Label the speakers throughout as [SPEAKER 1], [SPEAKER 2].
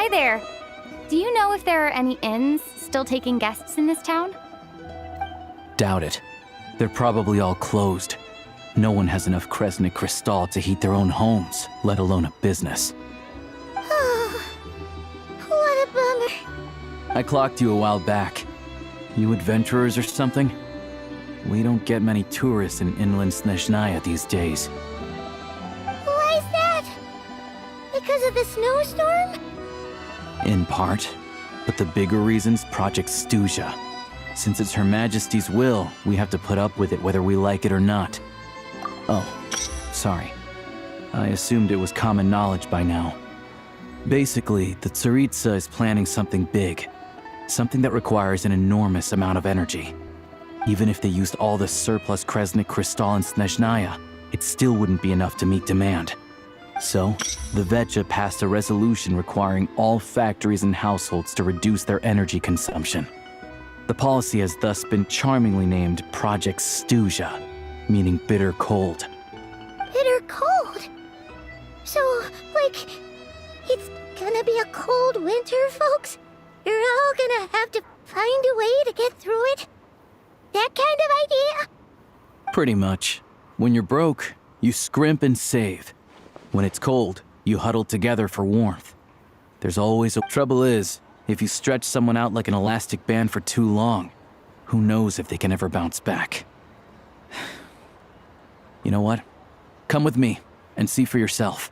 [SPEAKER 1] Hi there. Do you know if there are any inns still taking guests in this town?
[SPEAKER 2] Doubt it. They're probably all closed. No one has enough Kresnik Crystal to heat their own homes, let alone a business.
[SPEAKER 1] What a bummer.
[SPEAKER 2] I clocked you a while back. You adventurers or something? We don't get many tourists in inland Snezhnaya these days.
[SPEAKER 1] Why is that? Because of the snowstorm?
[SPEAKER 2] In part. But the bigger reason's Project Stuzha. Since it's Her Majesty's will, we have to put up with it whether we like it or not. Oh, sorry. I assumed it was common knowledge by now. Basically, the Tsaritsa is planning something big. Something that requires an enormous amount of energy. Even if they used all the surplus Kresnik Crystal in Snezhnaya, it still wouldn't be enough to meet demand. So, the Vecha passed a resolution requiring all factories and households to reduce their energy consumption. The policy has thus been charmingly named Project Stuzha, meaning bitter cold.
[SPEAKER 1] Bitter cold? So, like, it's gonna be a cold winter, folks? You're all gonna have to find a way to get through it? That kind of idea?
[SPEAKER 2] Pretty much. When you're broke, you scrimp and save. When it's cold, you huddle together for warmth. There's always a... Trouble is, if you stretch someone out like an elastic band for too long, who knows if they can ever bounce back. You know what? Come with me and see for yourself.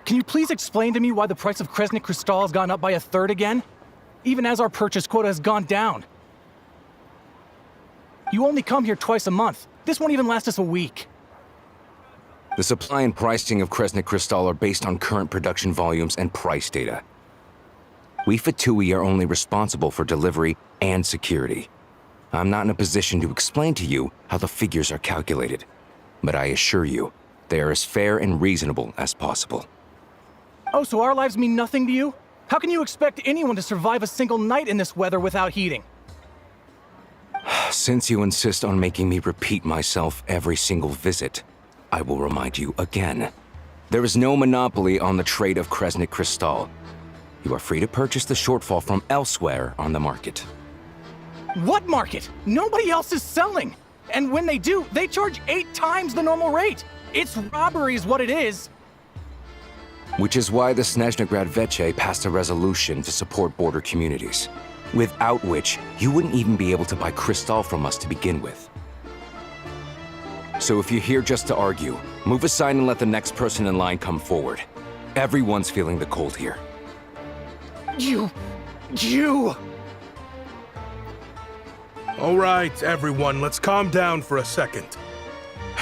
[SPEAKER 3] Can you please explain to me why the price of Kresnik Crystal has gone up by 1/3 again? Even as our purchase quota has gone down. You only come here twice a month. This won't even last us a week.
[SPEAKER 4] The supply and pricing of Kresnik Crystal are based on current production volumes and price data. We Fatui are only responsible for delivery and security. I'm not in a position to explain to you how the figures are calculated, but I assure you, they are as fair and reasonable as possible.
[SPEAKER 3] Oh, so our lives mean nothing to you? How can you expect anyone to survive a single night in this weather without heating?
[SPEAKER 4] Since you insist on making me repeat myself every single visit, I will remind you again. There is no monopoly on the trade of Kresnik Crystal. You are free to purchase the shortfall from elsewhere on the market.
[SPEAKER 3] What market? Nobody else is selling. And when they do, they charge 8 times the normal rate. It's robbery is what it is.
[SPEAKER 4] Which is why the Snezhnaya Veche passed a resolution to support border communities, without which you wouldn't even be able to buy crystal from us to begin with. So if you're here just to argue, move aside and let the next person in line come forward. Everyone's feeling the cold here.
[SPEAKER 3] You...
[SPEAKER 5] All right, everyone, let's calm down for a second.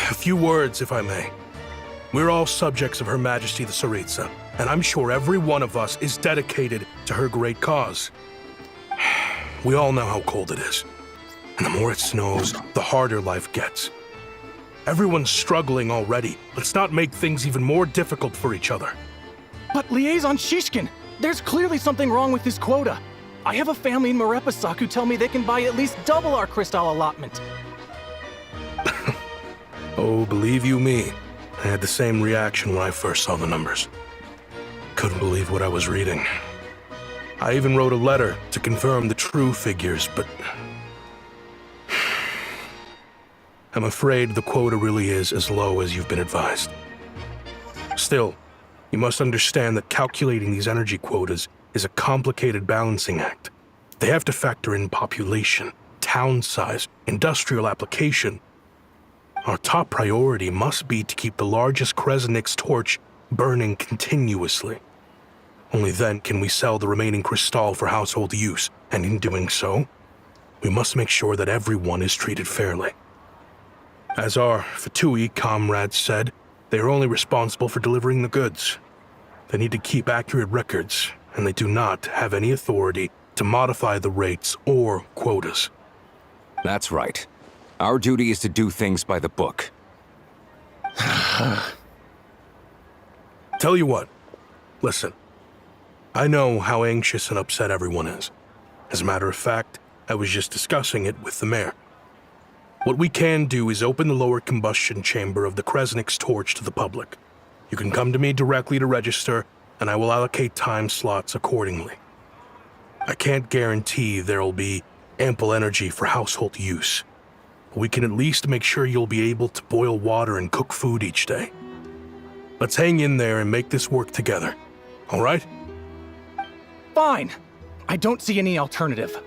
[SPEAKER 5] A few words, if I may. We're all subjects of Her Majesty the Tsaritsa, and I'm sure every one of us is dedicated to her great cause. We all know how cold it is, and the more it snows, the harder life gets. Everyone's struggling already. Let's not make things even more difficult for each other.
[SPEAKER 3] But Liaison Shishkin, there's clearly something wrong with this quota. I have a family in Marepasak who tell me they can buy at least double our crystal allotment.
[SPEAKER 5] Oh, believe you me, I had the same reaction when I first saw the numbers. Couldn't believe what I was reading. I even wrote a letter to confirm the true figures, but... I'm afraid the quota really is as low as you've been advised. Still, you must understand that calculating these energy quotas is a complicated balancing act. They have to factor in population, town size, industrial application. Our top priority must be to keep the largest Kresnik's torch burning continuously. Only then can we sell the remaining crystal for household use, and in doing so, we must make sure that everyone is treated fairly. As our Fatui comrades said, they are only responsible for delivering the goods. They need to keep accurate records, and they do not have any authority to modify the rates or quotas.
[SPEAKER 4] That's right. Our duty is to do things by the book.
[SPEAKER 5] Tell you what, listen. I know how anxious and upset everyone is. As a matter of fact, I was just discussing it with the mayor. What we can do is open the lower combustion chamber of the Kresnik's torch to the public. You can come to me directly to register, and I will allocate time slots accordingly. I can't guarantee there'll be ample energy for household use, but we can at least make sure you'll be able to boil water and cook food each day. Let's hang in there and make this work together, all right?
[SPEAKER 3] Fine. I don't see any alternative.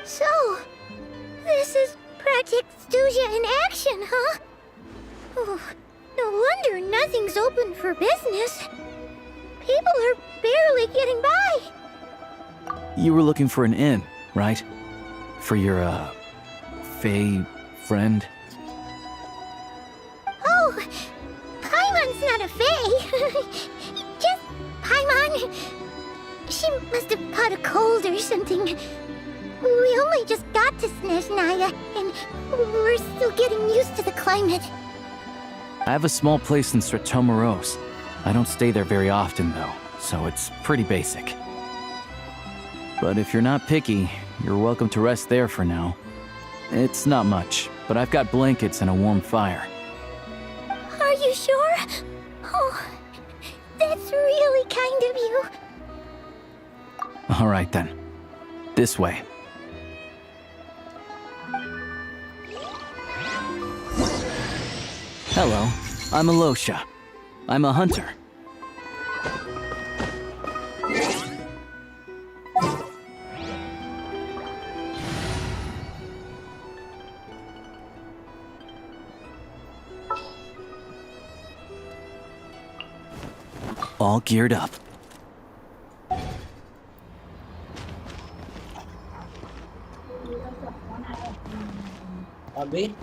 [SPEAKER 1] So, this is Project Stuzia in action, huh? Oh, no wonder nothing's open for business. People are barely getting by.
[SPEAKER 2] You were looking for an inn, right? For your, Fae friend?
[SPEAKER 1] Oh, Paimon's not a fae. Just Paimon. She must have caught a cold or something. We only just got to Snezhnaya, and we're still getting used to the climate.
[SPEAKER 2] I have a small place in Stratomaros. I don't stay there very often, though, so it's pretty basic. But if you're not picky, you're welcome to rest there for now. It's not much, but I've got blankets and a warm fire.
[SPEAKER 1] Are you sure? Oh, that's really kind of you.
[SPEAKER 2] All right, then. This way. Hello, I'm Alyosha. I'm a hunter. All geared up.
[SPEAKER 6] Abi?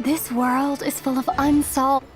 [SPEAKER 7] This world is full of unsolved...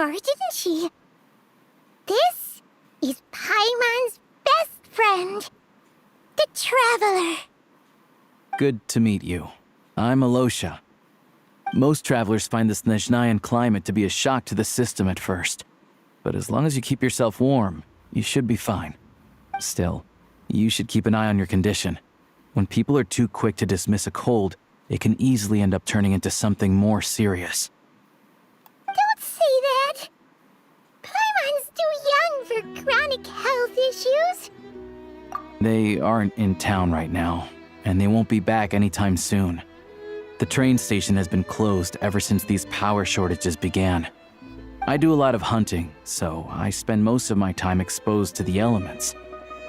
[SPEAKER 1] for, didn't she? This is Paimon's best friend, the Traveler.
[SPEAKER 2] Good to meet you. I'm Alyosha. Most travelers find the Snezhnayan climate to be a shock to the system at first. But as long as you keep yourself warm, you should be fine. Still, you should keep an eye on your condition. When people are too quick to dismiss a cold, it can easily end up turning into something more serious.
[SPEAKER 1] Don't say that! Paimon's too young for chronic health issues.
[SPEAKER 2] They aren't in town right now, and they won't be back anytime soon. The train station has been closed ever since these power shortages began. I do a lot of hunting, so I spend most of my time exposed to the elements.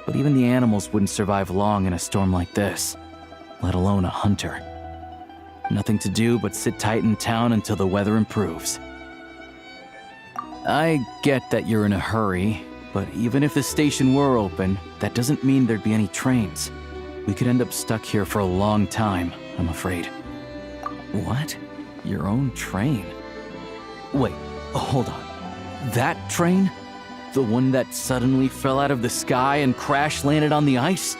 [SPEAKER 2] But even the animals wouldn't survive long in a storm like this, let alone a hunter. Nothing to do but sit tight in town until the weather improves. I get that you're in a hurry, but even if the station were open, that doesn't mean there'd be any trains. We could end up stuck here for a long time, I'm afraid. What? Your own train? Wait, hold on. That train? The one that suddenly fell out of the sky and crash-landed on the ice?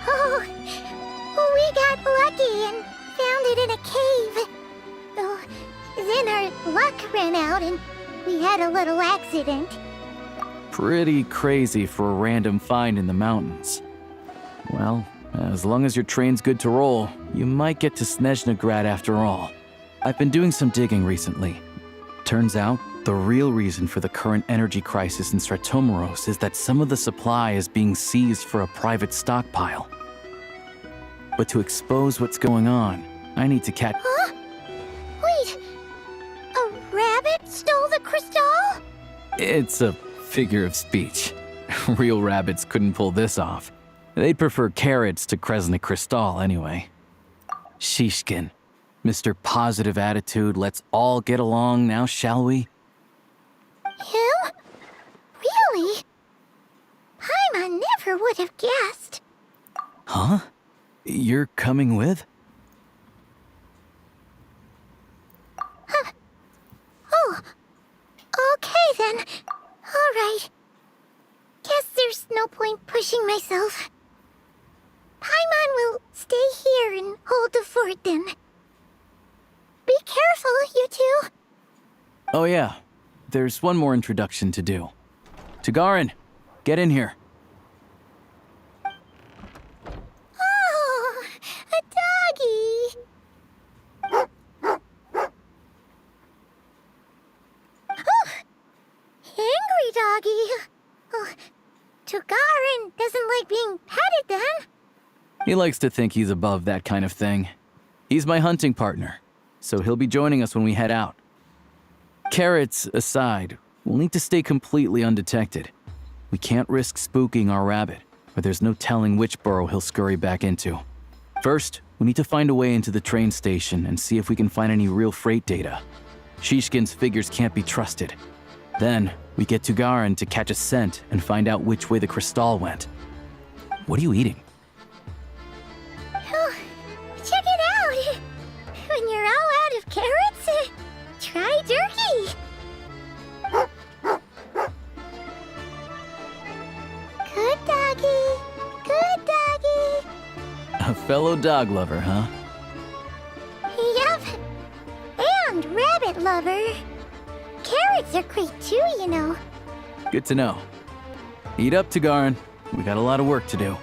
[SPEAKER 1] Oh, we got lucky and found it in a cave. Oh, then our luck ran out and we had a little accident.
[SPEAKER 2] Pretty crazy for a random find in the mountains. Well, as long as your train's good to roll, you might get to Snezhnagrad after all. I've been doing some digging recently. Turns out, the real reason for the current energy crisis in Stratomaros is that some of the supply is being seized for a private stockpile. But to expose what's going on, I need to catch—
[SPEAKER 1] Huh? Wait, a rabbit stole the crystal?
[SPEAKER 2] It's a figure of speech. Real rabbits couldn't pull this off. They'd prefer carrots to Kresnik Crystal anyway. Shishkin, Mr. Positive Attitude, let's all get along now, shall we?
[SPEAKER 1] Him? Really? Paimon never would have guessed.
[SPEAKER 2] Huh? You're coming with?
[SPEAKER 1] Oh, okay then. All right. Guess there's no point pushing myself. Paimon will stay here and hold the fort then. Be careful, you two.
[SPEAKER 2] Oh yeah, there's one more introduction to do. Tagarin, get in here.
[SPEAKER 1] Oh, a doggy. Oh, angry doggy. Oh, Tagarin doesn't like being petted then.
[SPEAKER 2] He likes to think he's above that kind of thing. He's my hunting partner, so he'll be joining us when we head out. Carrots aside, we'll need to stay completely undetected. We can't risk spooking our rabbit, or there's no telling which burrow he'll scurry back into. First, we need to find a way into the train station and see if we can find any real freight data. Shishkin's figures can't be trusted. Then, we get Tugarin to catch a scent and find out which way the crystal went. What are you eating?
[SPEAKER 1] Oh, check it out. When you're all out of carrots, try turkey. Good doggy. Good doggy.
[SPEAKER 2] A fellow dog lover, huh?
[SPEAKER 1] Yep. And rabbit lover. Carrots are great too, you know.
[SPEAKER 2] Good to know. Eat up, Tugarin. We got a lot of work to do.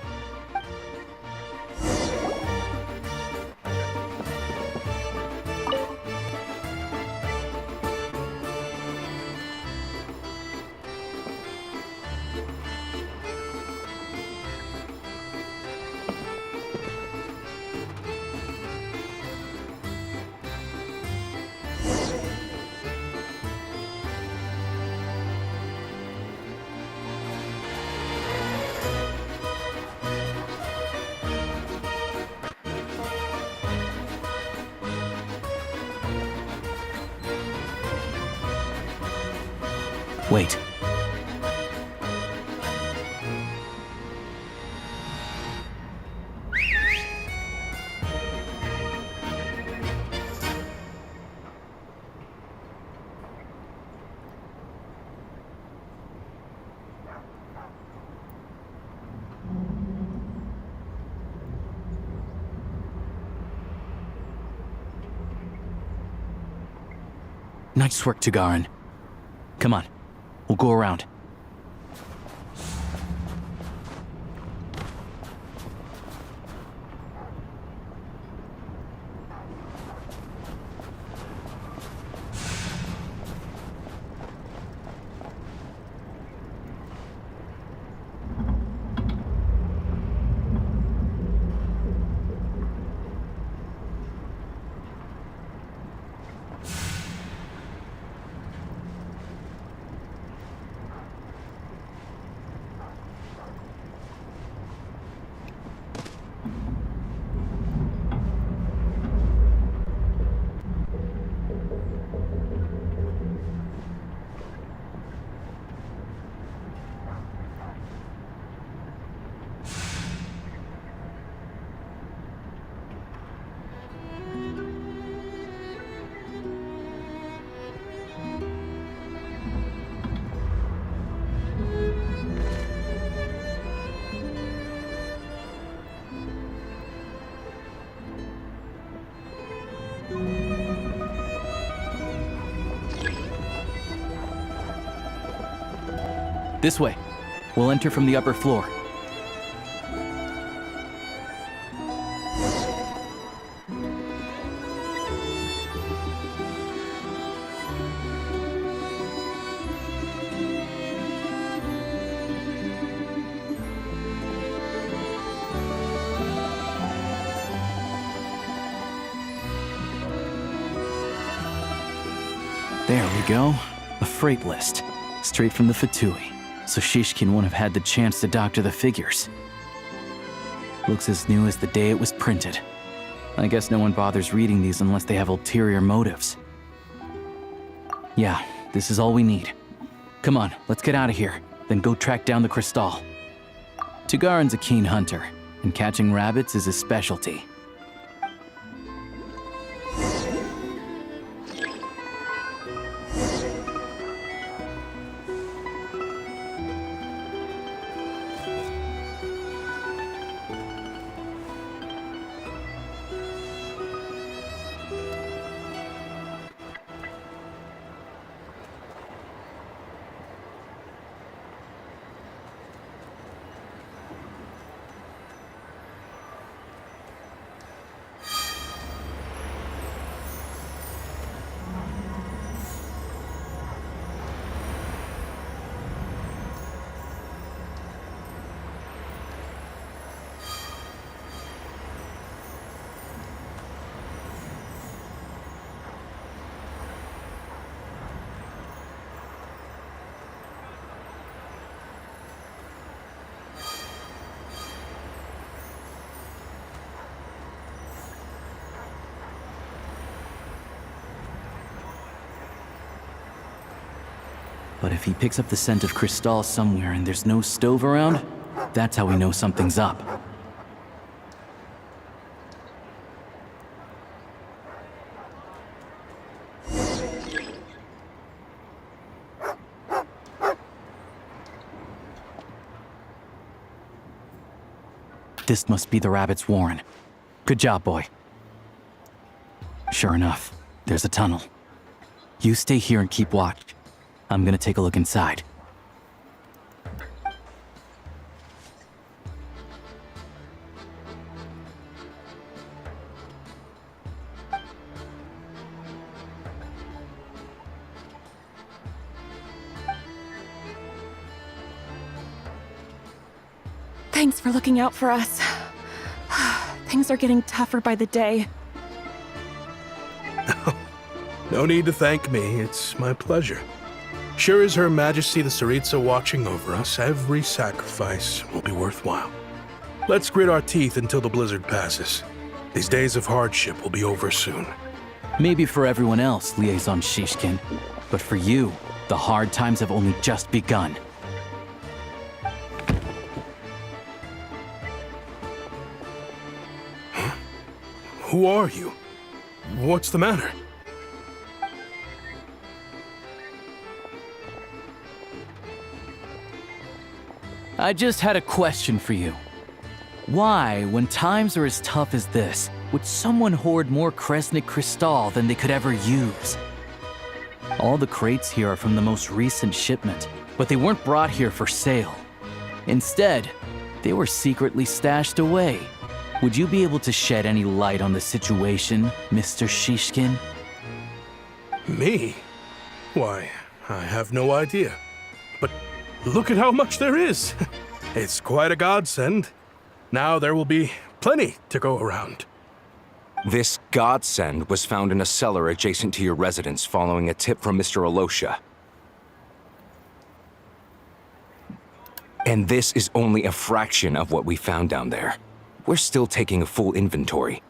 [SPEAKER 2] Wait. Nice work, Tagarin. Come on, we'll go around. This way. We'll enter from the upper floor. There we go. A freight list. Straight from the Fatui. So Shishkin won't have had the chance to doctor the figures. Looks as new as the day it was printed. I guess no one bothers reading these unless they have ulterior motives. Yeah, this is all we need. Come on, let's get out of here, then go track down the Crystal. Tugarin's a keen hunter, and catching rabbits is his specialty. But if he picks up the scent of Crystal somewhere and there's no stove around, that's how we know something's up. This must be the rabbit's warren. Good job, boy. Sure enough, there's a tunnel. You stay here and keep watch. I'm gonna take a look inside.
[SPEAKER 6] Thanks for looking out for us. Things are getting tougher by the day.
[SPEAKER 5] No need to thank me, it's my pleasure. Sure as Her Majesty the Tsaritsa watching over us, every sacrifice will be worthwhile. Let's grit our teeth until the blizzard passes. These days of hardship will be over soon.
[SPEAKER 2] Maybe for everyone else, Liaison Shishkin, but for you, the hard times have only just begun.
[SPEAKER 5] Who are you? What's the matter?
[SPEAKER 2] I just had a question for you. Why, when times are as tough as this, would someone hoard more Kresnik Crystal than they could ever use? All the crates here are from the most recent shipment, but they weren't brought here for sale. Instead, they were secretly stashed away. Would you be able to shed any light on the situation, Mr. Shishkin?
[SPEAKER 5] Me? Why, I have no idea. But look at how much there is. It's quite a godsend. Now there will be plenty to go around.
[SPEAKER 4] This godsend was found in a cellar adjacent to your residence following a tip from Mr. Alyosha. And this is only a fraction of what we found down there. We're still taking a full inventory.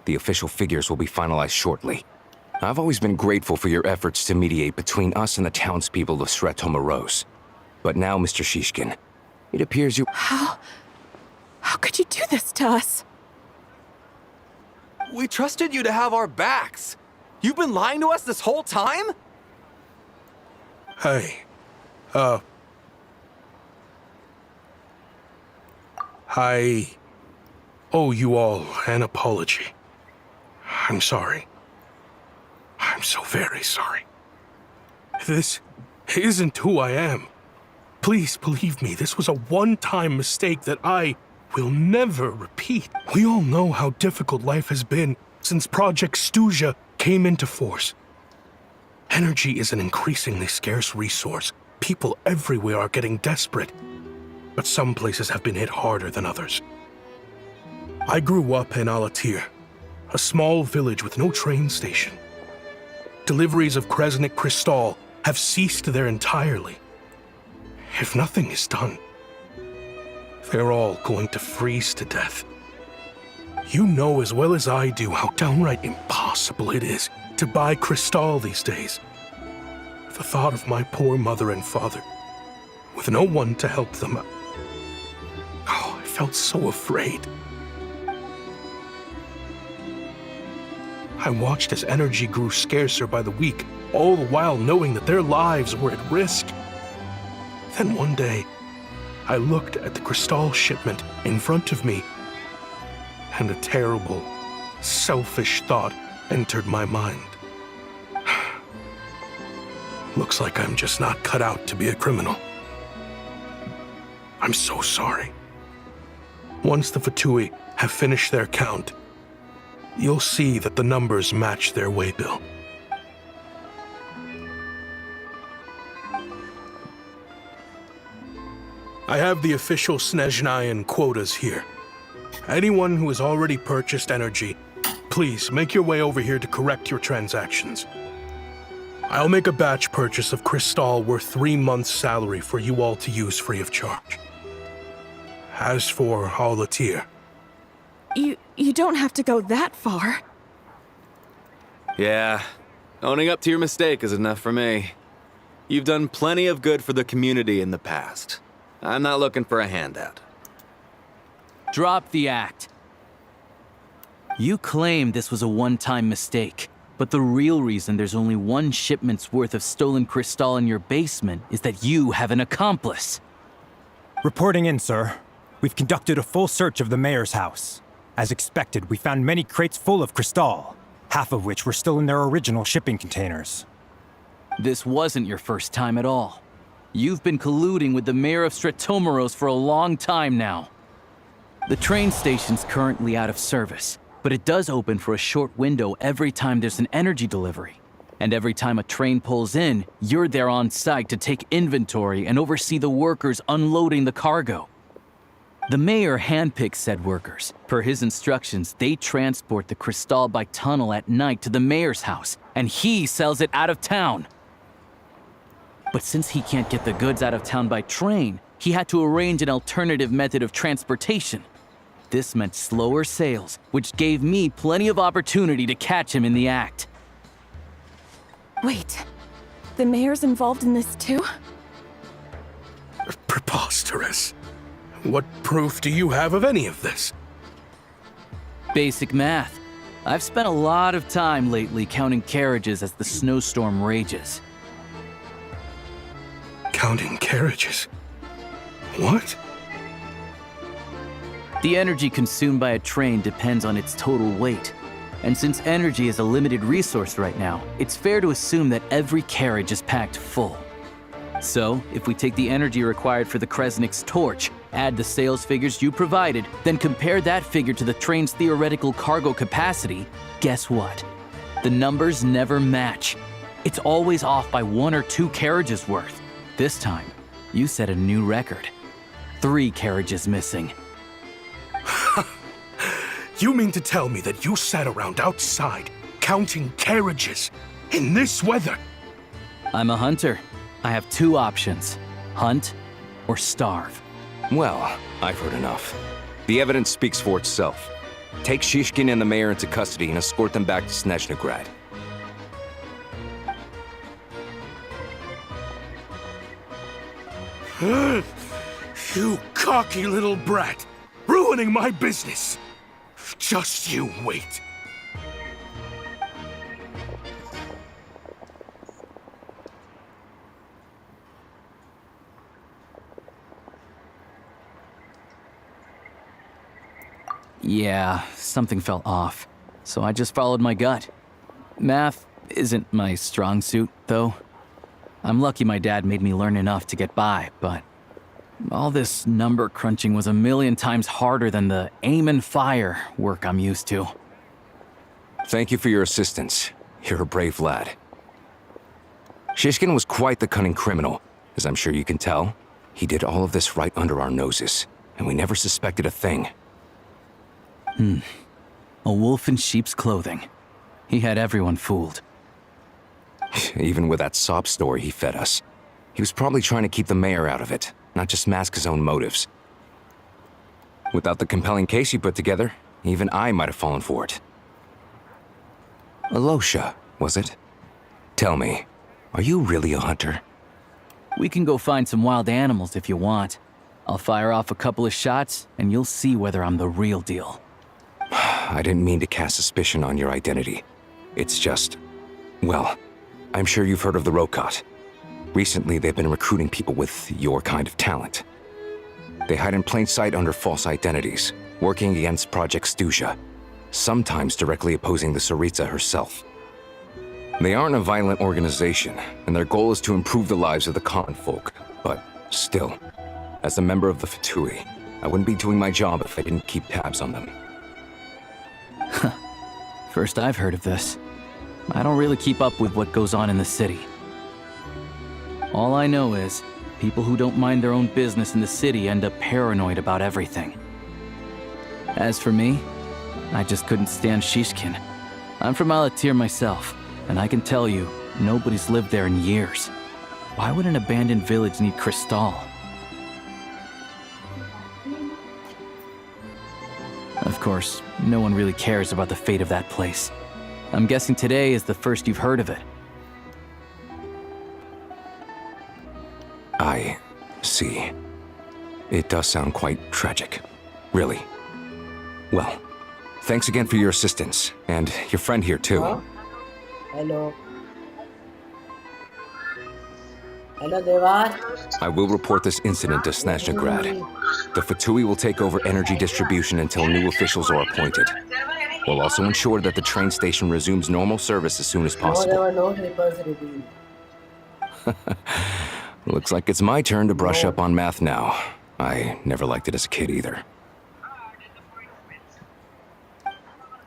[SPEAKER 4] The official figures will be finalized shortly. I've always been grateful for your efforts to mediate between us and the townspeople of Sretomaros. But now, Mr. Shishkin, it appears you—
[SPEAKER 6] How could you do this to us?
[SPEAKER 8] We trusted you to have our backs. You've been lying to us this whole time?
[SPEAKER 5] Hey, I owe you all an apology. I'm sorry. I'm so very sorry. This isn't who I am. Please believe me, this was a one-time mistake that I will never repeat. We all know how difficult life has been since Project Stuzha came into force. Energy is an increasingly scarce resource. People everywhere are getting desperate, but some places have been hit harder than others. I grew up in Alatir, a small village with no train station. Deliveries of Kresnik Crystal have ceased there entirely. If nothing is done, they're all going to freeze to death. You know as well as I do how downright impossible it is to buy Crystal these days. The thought of my poor mother and father, with no one to help them out. Oh, I felt so afraid. I watched as energy grew scarcer by the week, all the while knowing that their lives were at risk. Then one day, I looked at the Crystal shipment in front of me, and a terrible, selfish thought entered my mind. Looks like I'm just not cut out to be a criminal. I'm so sorry. Once the Fatui have finished their count, you'll see that the numbers match their waybill. I have the official Snezhnayan quotas here. Anyone who has already purchased energy, please make your way over here to correct your transactions. I'll make a batch purchase of Crystal worth 3 months' salary for you all to use free of charge. As for Alatir,
[SPEAKER 6] You don't have to go that far.
[SPEAKER 8] Yeah, owning up to your mistake is enough for me. You've done plenty of good for the community in the past. I'm not looking for a handout.
[SPEAKER 2] Drop the act. You claim this was a one-time mistake, but the real reason there's only one shipment's worth of stolen Crystal in your basement is that you have an accomplice.
[SPEAKER 9] Reporting in, sir. We've conducted a full search of the mayor's house. As expected, we found many crates full of Crystal, half of which were still in their original shipping containers.
[SPEAKER 2] This wasn't your first time at all. You've been colluding with the mayor of Sretomaros for a long time now. The train station's currently out of service, but it does open for a short window every time there's an energy delivery. And every time a train pulls in, you're there on site to take inventory and oversee the workers unloading the cargo. The mayor handpicks said workers. Per his instructions, they transport the Crystal by tunnel at night to the mayor's house, and he sells it out of town. But since he can't get the goods out of town by train, he had to arrange an alternative method of transportation. This meant slower sales, which gave me plenty of opportunity to catch him in the act.
[SPEAKER 6] Wait, the mayor's involved in this too?
[SPEAKER 5] preposterous. What proof do you have of any of this?
[SPEAKER 2] Basic math. I've spent a lot of time lately counting carriages as the snowstorm rages.
[SPEAKER 5] Counting carriages? What?
[SPEAKER 2] The energy consumed by a train depends on its total weight. And since energy is a limited resource right now, it's fair to assume that every carriage is packed full. So, if we take the energy required for the Kresnik's torch, add the sales figures you provided, then compare that figure to the train's theoretical cargo capacity, guess what? The numbers never match. It's always off by 1 or 2 carriages worth. This time, you set a new record. 3 carriages missing.
[SPEAKER 5] You mean to tell me that you sat around outside, counting carriages, in this weather?
[SPEAKER 2] I'm a hunter. I have 2 options. Hunt or starve.
[SPEAKER 4] Well, I've heard enough. The evidence speaks for itself. Take Shishkin and the mayor into custody and escort them back to Snezhnaya.
[SPEAKER 5] You cocky little brat! Ruining my business! Just you wait.
[SPEAKER 2] Yeah, something felt off, so I just followed my gut. Math isn't my strong suit, though. I'm lucky my dad made me learn enough to get by, but all this number crunching was a million times harder than the aim and fire work I'm used to.
[SPEAKER 4] Thank you for your assistance. You're a brave lad. Shishkin was quite the cunning criminal, as I'm sure you can tell. He did all of this right under our noses, and we never suspected a thing.
[SPEAKER 2] A wolf in sheep's clothing. He had everyone fooled.
[SPEAKER 4] Even with that sob story he fed us. He was probably trying to keep the mayor out of it, not just mask his own motives. Without the compelling case he put together, even I might have fallen for it. Alyosha, was it? Tell me, are you really a hunter?
[SPEAKER 2] We can go find some wild animals if you want. I'll fire off a couple of shots, and you'll see whether I'm the real deal.
[SPEAKER 4] I didn't mean to cast suspicion on your identity. It's just... well, I'm sure you've heard of the Rokot. Recently, they've been recruiting people with your kind of talent. They hide in plain sight under false identities, working against Project Stuzha, sometimes directly opposing the Tsaritsa herself. They aren't a violent organization, and their goal is to improve the lives of the common folk. But still, as a member of the Fatui, I wouldn't be doing my job if I didn't keep tabs on them.
[SPEAKER 2] First I've heard of this. I don't really keep up with what goes on in the city. All I know is, people who don't mind their own business in the city end up paranoid about everything. As for me, I just couldn't stand Shishkin. I'm from Alatir myself, and I can tell you, nobody's lived there in years. Why would an abandoned village need Crystal? Of course, no one really cares about the fate of that place. I'm guessing today is the first you've heard of it.
[SPEAKER 4] I see. It does sound quite tragic. Really. Well, thanks again for your assistance, and your friend here too.
[SPEAKER 10] Hello. Hello, Devar.
[SPEAKER 4] I will report this incident to Snezhnaya. The Fatui will take over energy distribution until new officials are appointed. We'll also ensure that the train station resumes normal service as soon as
[SPEAKER 10] No,
[SPEAKER 4] possible.
[SPEAKER 10] there were no papers revealed.
[SPEAKER 4] Looks like it's my turn to brush up on math now. I never liked it as a kid either.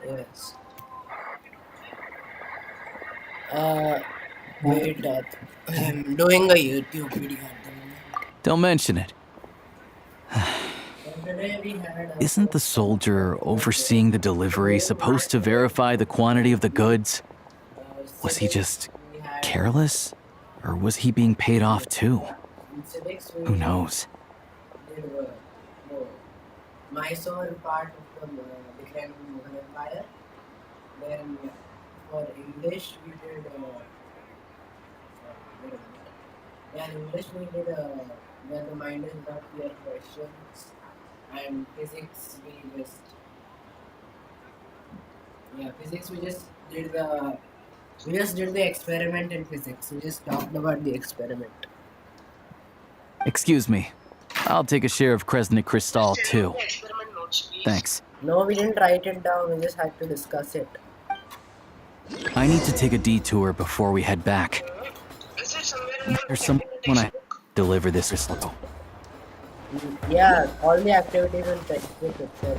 [SPEAKER 10] Yes. Wait, I'm doing a YouTube video at the moment.
[SPEAKER 2] Don't mention it.
[SPEAKER 10] Today we had
[SPEAKER 2] Isn't the soldier overseeing the delivery supposed to verify the quantity of the goods? Was he just careless? Or was he being paid off too? Who knows?
[SPEAKER 10] Mysore part of the decline of the Mughal Empire. Then for English we did in English we did when the mind is not clear questions, and physics we just did the experiment in physics. We just talked about the experiment.
[SPEAKER 2] Excuse me. I'll take a share of Kresnik Crystal too. Thanks.
[SPEAKER 10] No, we didn't write it down. We just had to discuss it.
[SPEAKER 2] I need to take a detour before we head back. There's someone I deliver this crystal.
[SPEAKER 10] Yeah, all the activities in textbook itself.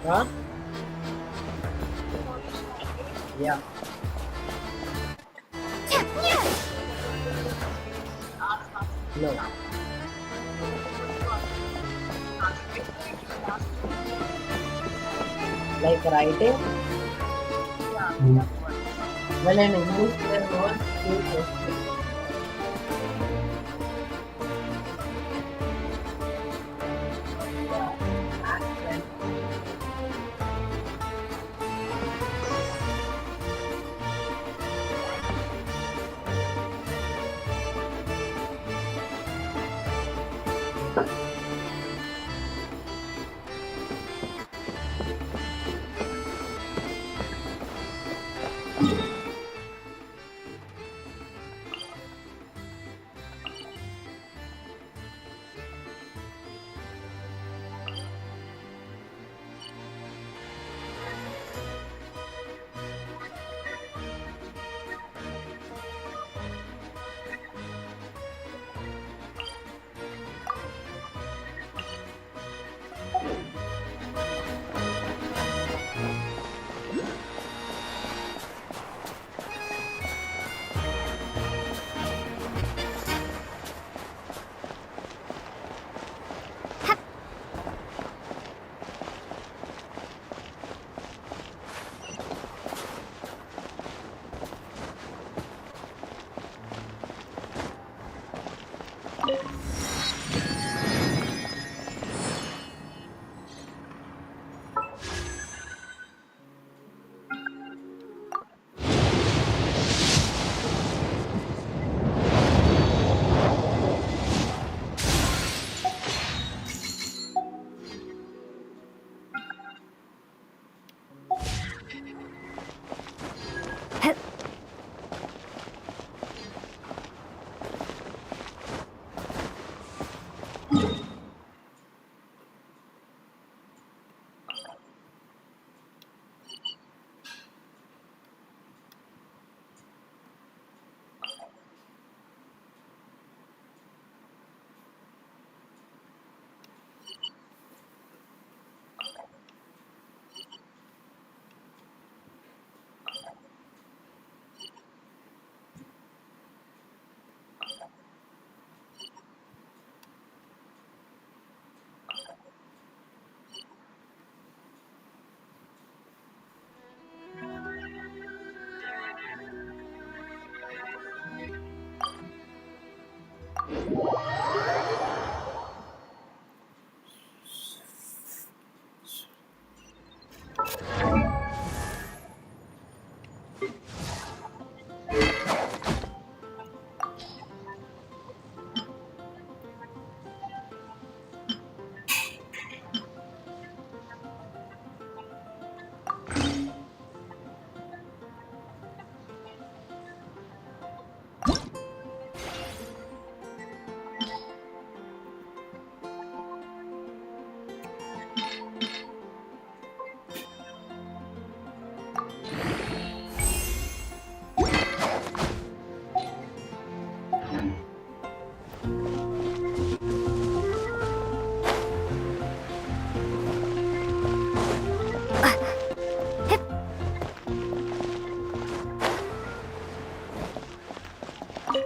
[SPEAKER 10] Huh? Yeah. No. Like writing? Well, in English there was two questions.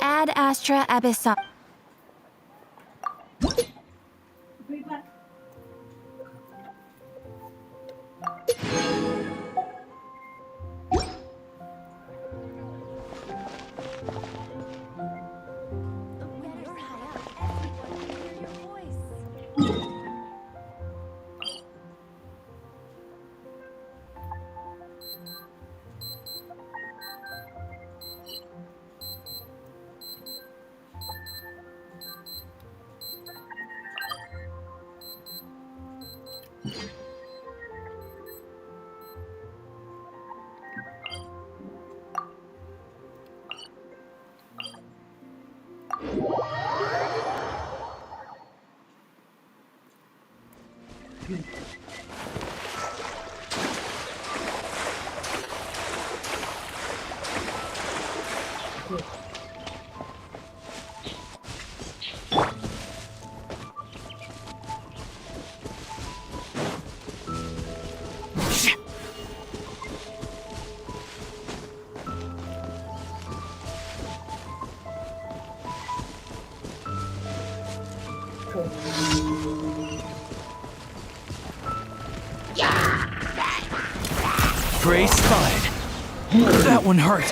[SPEAKER 7] Ad Astra Abyssal.
[SPEAKER 3] Brace spotted. That one hurt.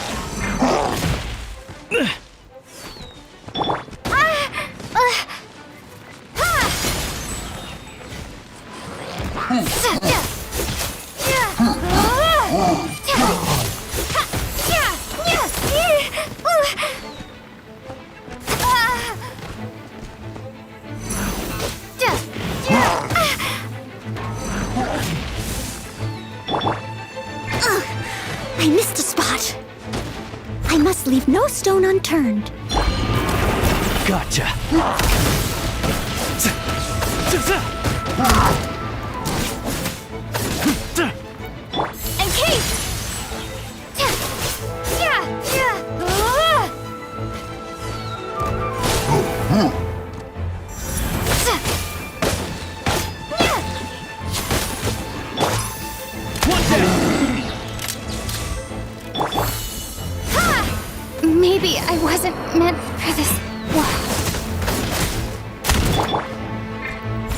[SPEAKER 1] I missed a spot. I must leave no stone unturned.
[SPEAKER 3] Gotcha.
[SPEAKER 1] Encase! Maybe I wasn't meant for this world.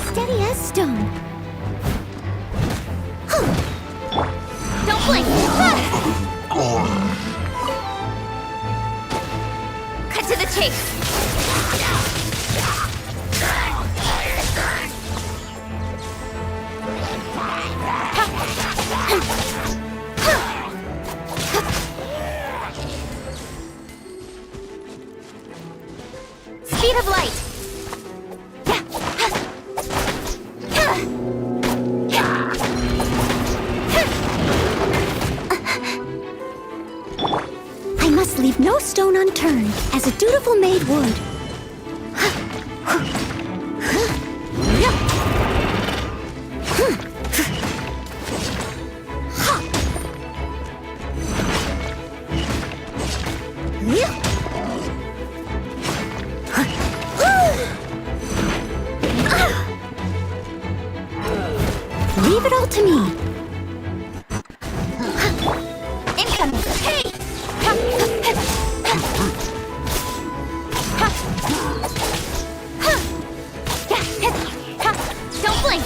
[SPEAKER 1] Steady as stone. Don't blink! Cut to the chase! Speed of light! I must leave no stone unturned, as a dutiful maid would. Leave it all to me. Incoming! Hey! Don't blink!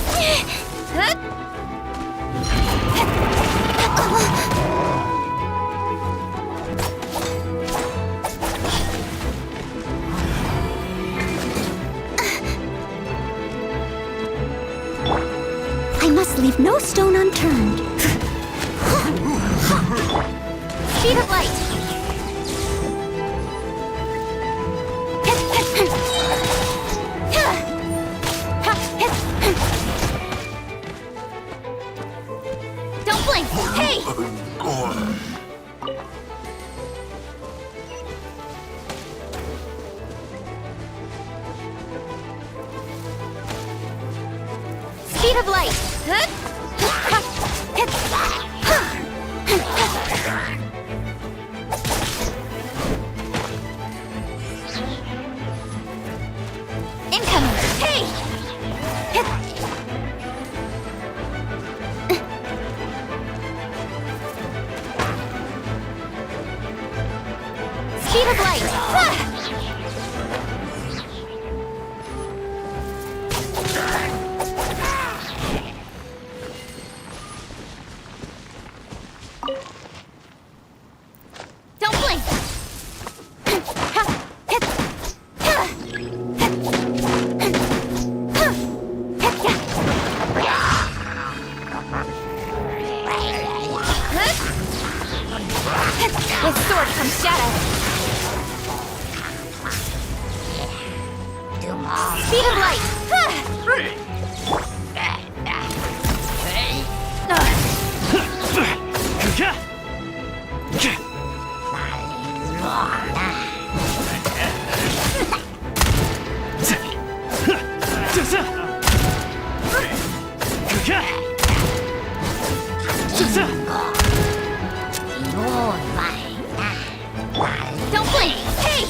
[SPEAKER 1] I must leave no stone unturned. Speed of light! Don't blink! Hey! Speed of light! Incoming! Hey! Speed of light! Don't blink! With sword comes shadow. Speed of light! Don't blink! Hey!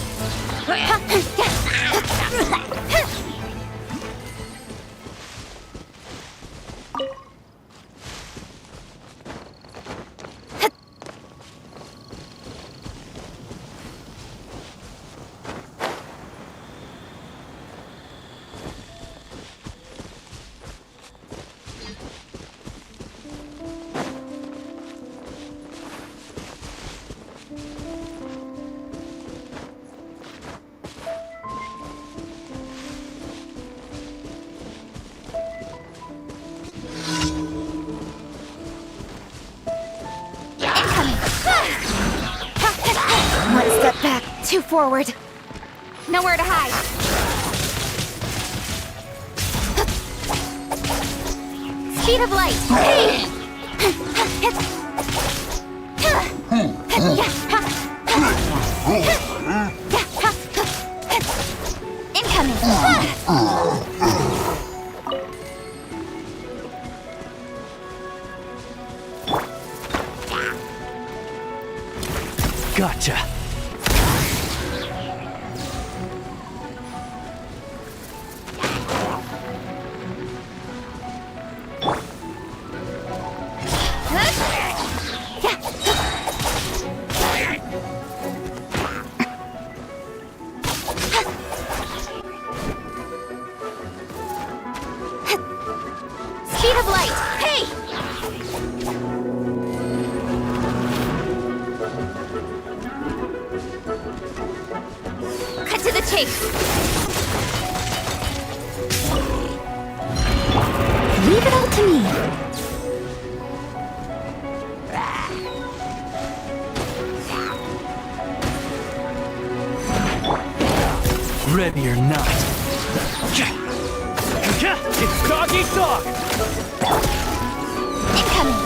[SPEAKER 7] forward. Nowhere to hide. Speed of light. Hey! Incoming.
[SPEAKER 3] Gotcha.
[SPEAKER 7] Speed of light. Hey! Cut to the chase. Leave it all to me.
[SPEAKER 3] Ready or not. It's dog eat dog!
[SPEAKER 7] Incoming.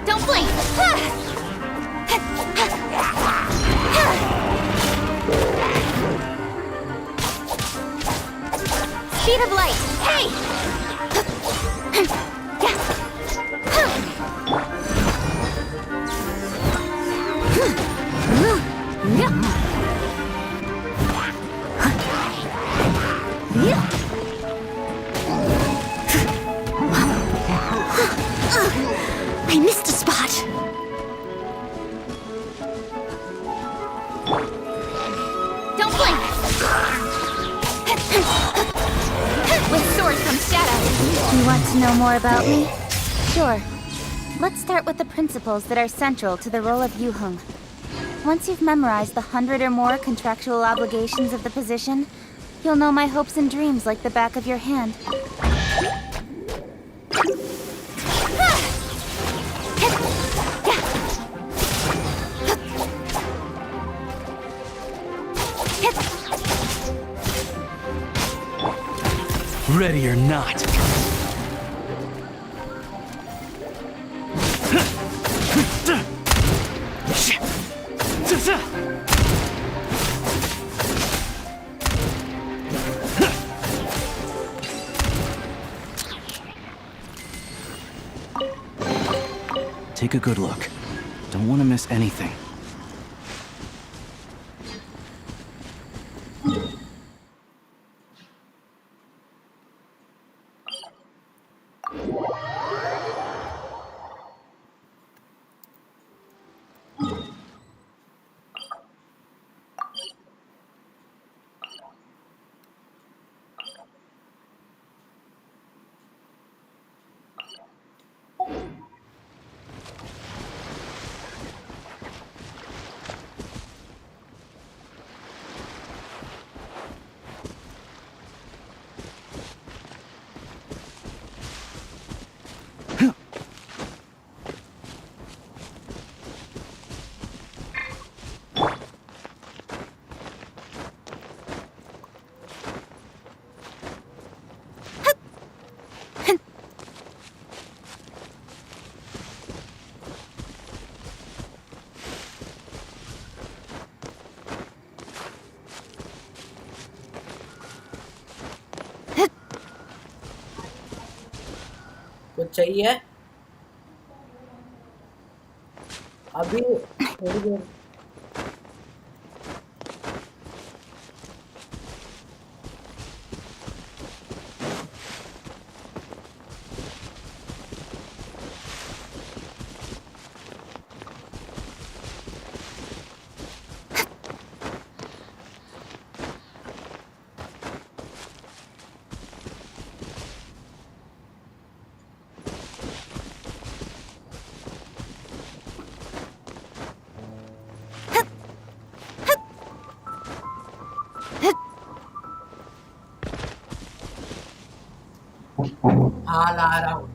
[SPEAKER 7] Don't blink. Speed of light. Hey! I missed a spot. Don't blink. With sword comes shadow. You want to know more about me? Sure. Let's start with the principles that are central to the role of Yuheng. Once you've memorized the 100 or more contractual obligations of the position, you'll know my hopes and dreams like the back of your hand.
[SPEAKER 3] Ready or not.
[SPEAKER 2] Take a good look. Don't want to miss anything.
[SPEAKER 10] कुछ चाहिए अभी थोड़ी देर हाँ ला रहा हूँ.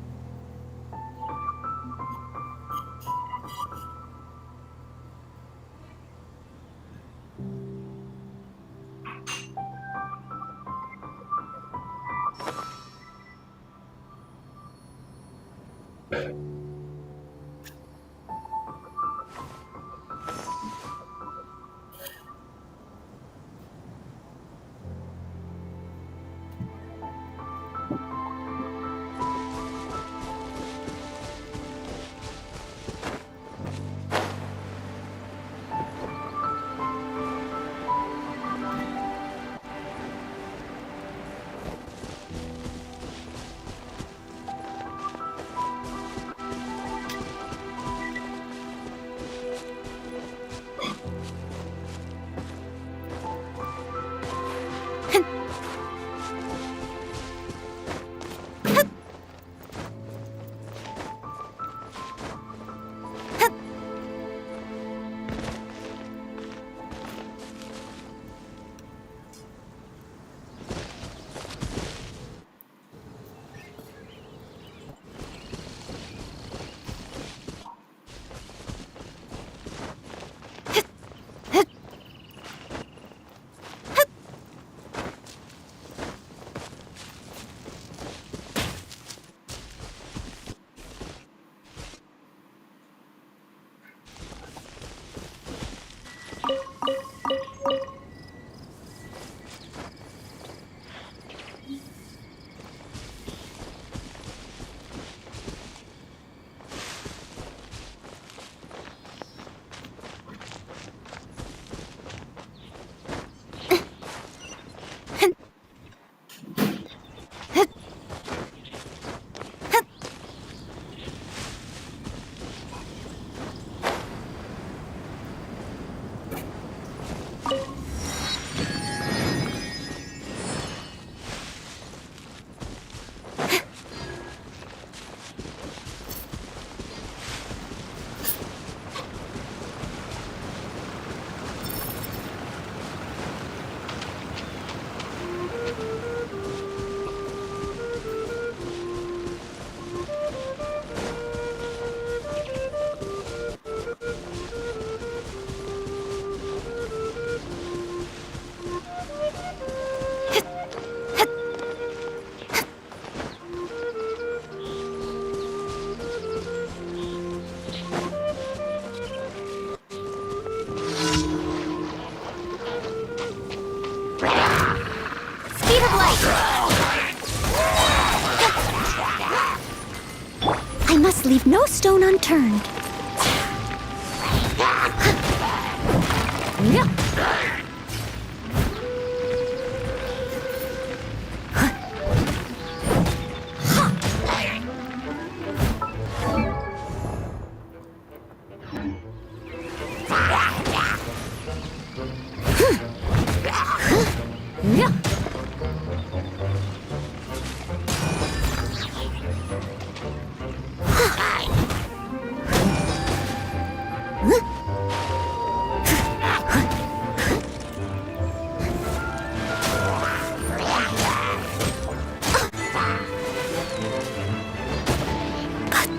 [SPEAKER 1] I must leave no stone unturned.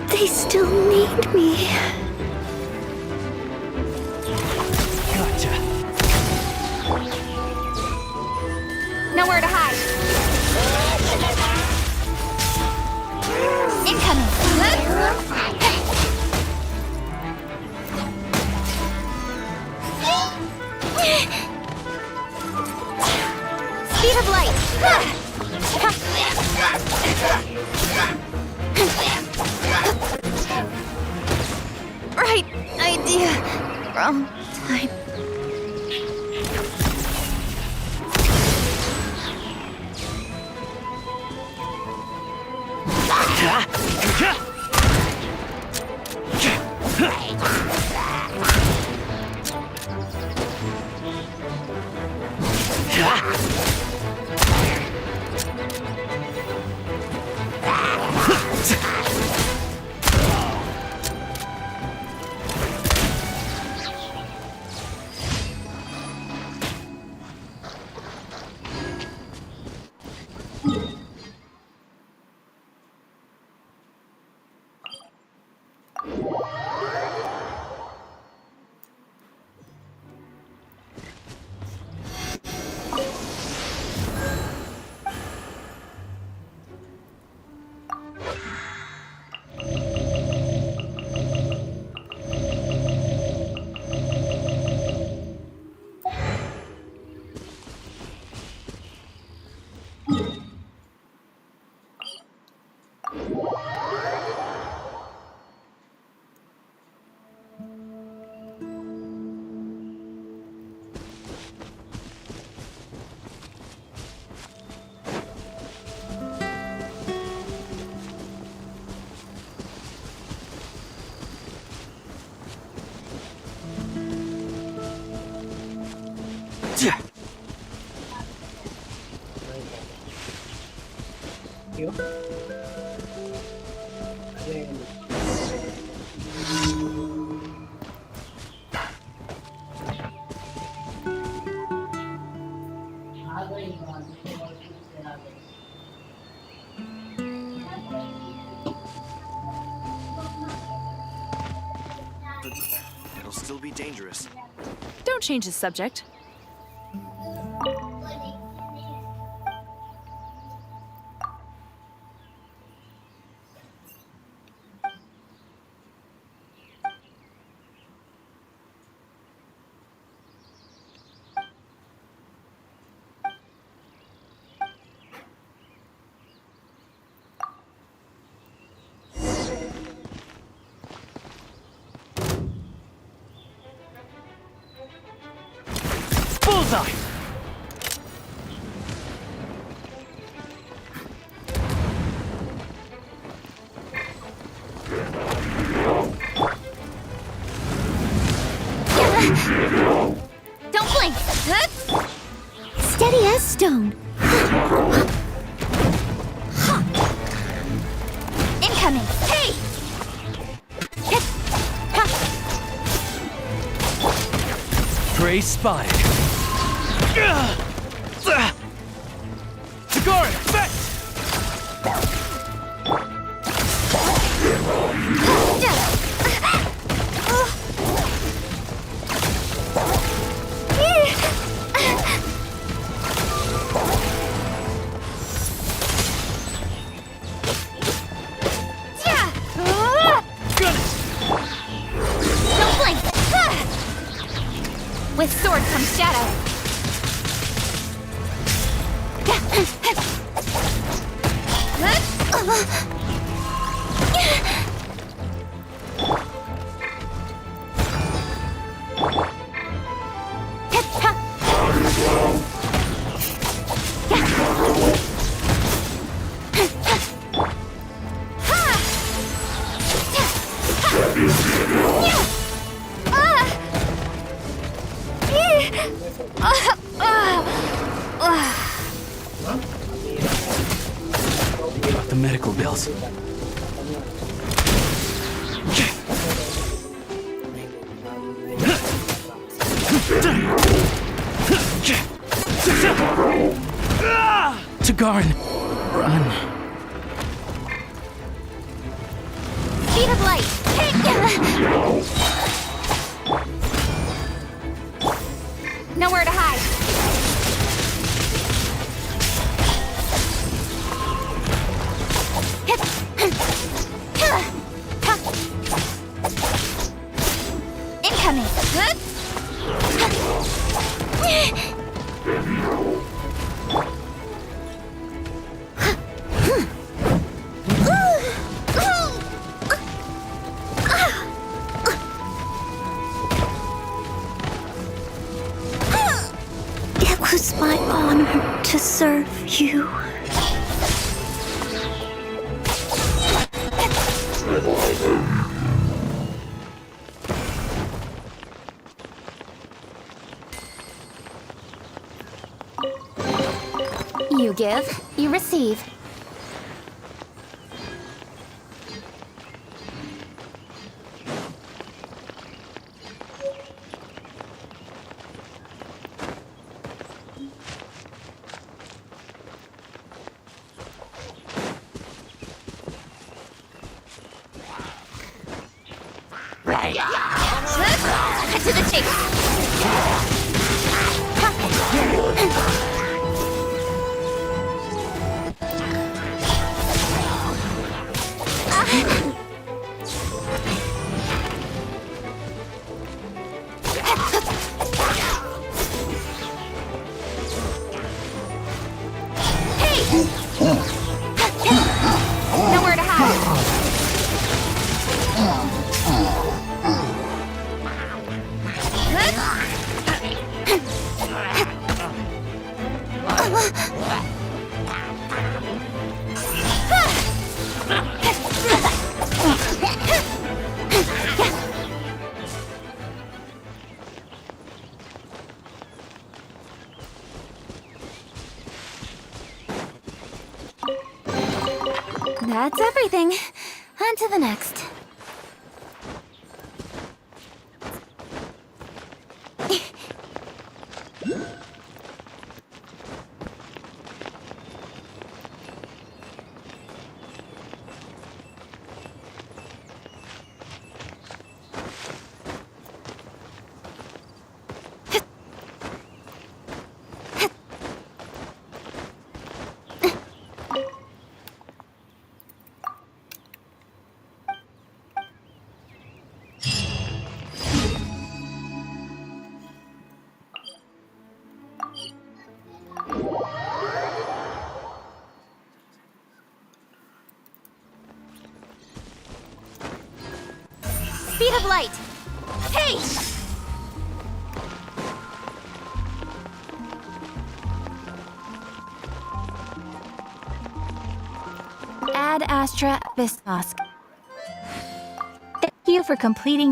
[SPEAKER 1] They still need me.
[SPEAKER 9] Gotcha.
[SPEAKER 7] Nowhere to hide. Incoming. Speed of light. Right idea. Wrong time.
[SPEAKER 11] It'll still be dangerous.
[SPEAKER 6] Don't change the subject.
[SPEAKER 3] Bullseye!
[SPEAKER 7] Don't blink!
[SPEAKER 1] Steady as stone.
[SPEAKER 7] Incoming! Hey!
[SPEAKER 2] Prey spotted.
[SPEAKER 3] Tagarin, back!
[SPEAKER 7] Don't blink! With sword comes shadow.
[SPEAKER 2] The medical bills. Tagarin, run.
[SPEAKER 7] Speed of light. Nowhere to hide. Incoming.
[SPEAKER 1] It was my honor to serve you.
[SPEAKER 7] You give, you receive. Cut to the chase. Nowhere to hide. That's everything. On to the next. Speed of light! Hey! Ad Astra Vistos. Thank you for completing